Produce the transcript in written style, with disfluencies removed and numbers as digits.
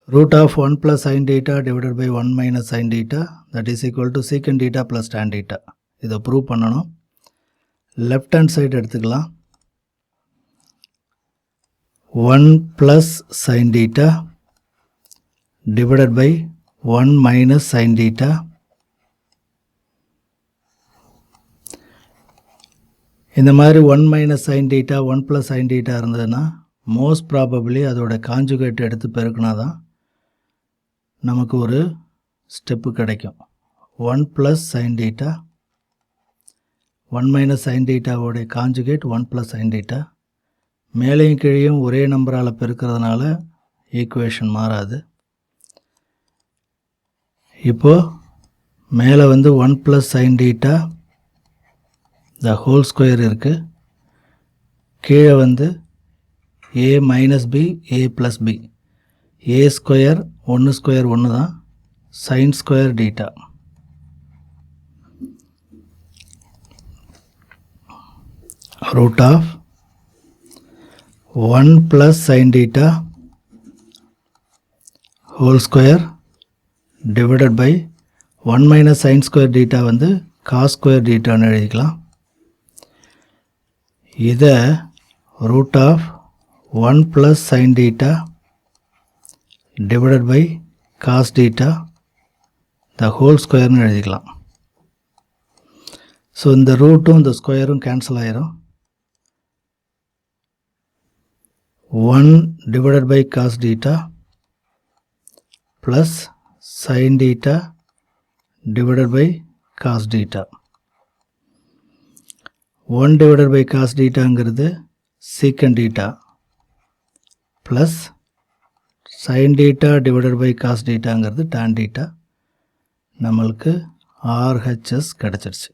root of 1 plus sin theta divided by 1 minus sin theta that is equal to secant theta plus tan theta. இதை prove பண்ணணும். Left hand side எடுத்துக்கலாம். 1 plus sin theta divided by 1 minus sin theta இந்த மாதிரி 1 minus sin theta 1 plus sin theta இருந்ததுன்னா most probably அதோட conjugate எடுத்து பெருக்கினா தான் நமக்கு ஒரு ஸ்டெப்பு கிடைக்கும். 1 plus sin theta 1 minus sin theta ஓடைய காஞ்சுகேட் 1 plus sin theta. மேலையும் கீழையும் ஒரே நம்பரால் பெருக்கிறதுனால ஈக்குவேஷன் மாறாது. இப்போது மேலே வந்து 1 plus sin theta the whole square இருக்குது. கீழே வந்து a minus b a plus b a square 1 square 1 தான் sin square theta. root of 1 plus sin theta whole square divided by 1 minus sin square theta வந்து cos square theta ன்னு எழுதிக்கலாம். இதை root of 1 plus sin theta divided by cos theta the whole square ன்னு எழுதிக்கலாம். So இந்த ரூட்டும் இந்த ஸ்கொயரும் cancel ஆயிரும். 1 divided by cos theta plus sin theta divided by cos theta. 1 divided by cos thetaங்கிறது secant theta plus sin theta divided by cos thetaங்கிறது tan theta. நம்மளுக்கு RHS கிடச்சிருச்சு.